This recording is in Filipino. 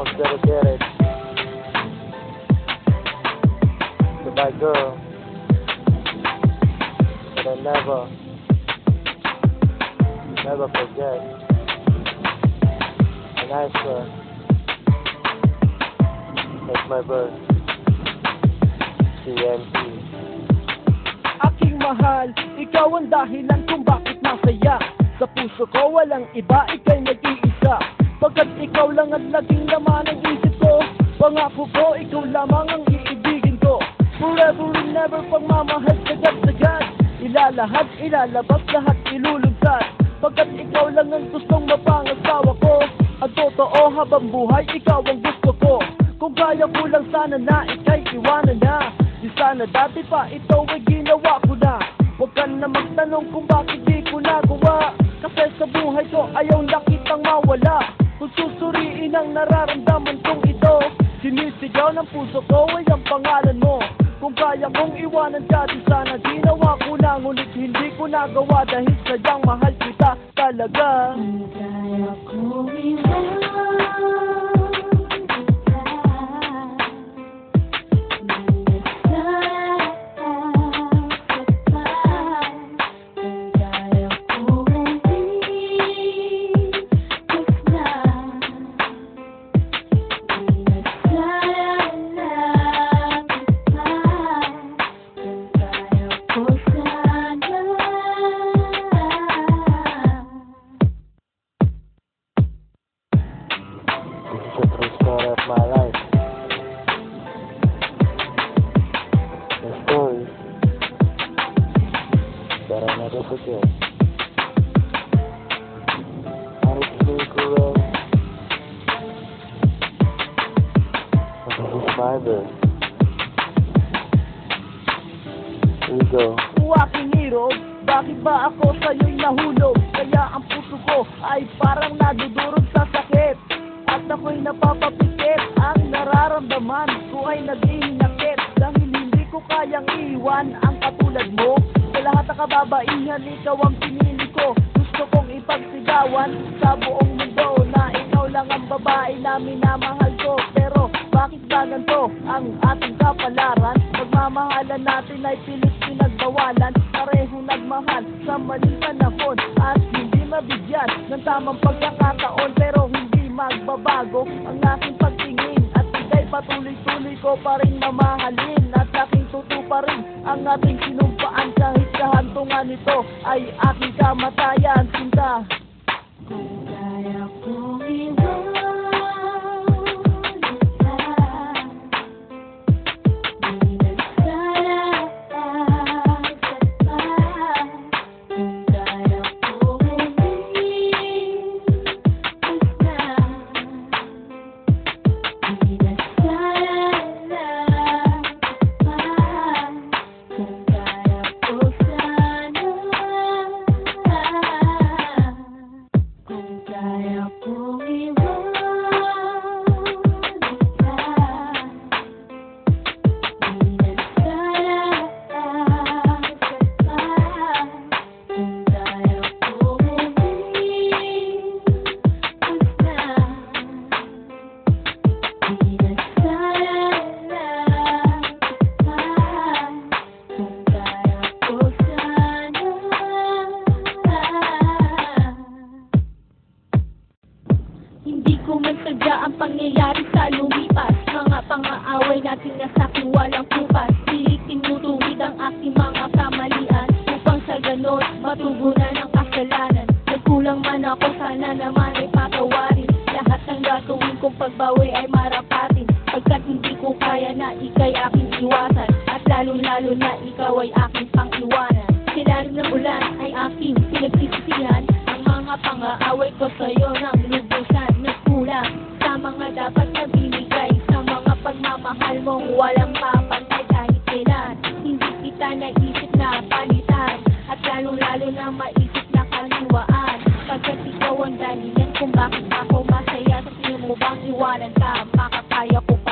song's dedicated to my girl that I never forget. And I swear, that's my birth. CMP. Aking mahal, ikaw ang dahilan kung bakit masaya. Sa puso ko walang iba, ika'y nag-iisa. Pagkat ikaw lang at laging laman ang isip ko. Pangako ko, ikaw lamang ang iibigin ko. Forever and never, pagmamahal sagad-sagad. Ilalahad, ilalabas, lahat ilulugsad. Pagkat ikaw lang ang gustong mapangasawa ko. Ang totoo habang buhay, ikaw ang gusto ko. Kung kaya ko lang sana na ika'y iwanan na. Di sana dati pa ito ay ginawa ko na. Huwag ka na magtanong kung bakit di ko nagawa. Kasi sa buhay ko ayaw na kitang mawala. Kung susuriin ang nararamdaman kong ito, sinisigaw ng puso ko ay ang pangalan mo. Kung kaya kong iwanan ka, di sana ginawa ko na. Ngunit hindi ko nagawa dahil sadyang mahal kita talaga. Kung kaya kong iwanan This is a true story of my life. The story that I never forget. And it's really cruel. But this is my birth. Here we go. O aking hero, bakit ba ako sa'yo'y nahulog? Kaya ang puso ko ay parang nadudurog sa sakit. At ako'y napapapikit, ang nararamdaman ko ay naghihinakit. Dahil hindi ko kayang iwan ang katulad mo. Sa lahat ng kababaihan, ikaw ang pinili ko. Gusto kong ipagsigawan sa buong mundo na ikaw lang ang babae na minamahal ko. Pero bakit ba ganito ang ating kapalaran? Pagmamahalan natin ay pilit pinagbawalan. Parehong nagmahal sa maling panahon at hindi mabigyan ng tamang pagkakataon. Pero hindi magbabago ang aking pagtingin at ika'y patuloy-tuloy ko pa rin mamahalin. At aking tuto pa rin ang ating sinumpaan kahit kahantungan nito ay aking kamatayan, sinta. kung kaya kong iwanan ang pangyayari sa lumipas. Mga pang-aaway natin na sa'kin walang kupas. Pilit tinutuwid ang aking mga kamalian upang sa ganon matugunan ang kasalanan. Nagkulang man ako, sana naman ay patawarin. Lahat ng gagawin kong pagbawi ay marapatin. Pagkat hindi ko kaya na ika'y aking iwasan. At lalo-lalo na ikaw ay aking pang-iwanan. Silalim ng ulan ay aking pinagsisisihan. Ang mga pang-aaway ko sa'yo nang lubusan. Nagkulang sa mga dapat na binigay, sa mga pagmamahal mong walang mapantay kahit kailan. Hindi kita naisip na palitan, at lalong-lalo na maisip na kaliwaan. Pagkat ikaw ang dahilan kung bakit ako masaya. Sa tingin mo bang iwanan ka, makakaya ko pa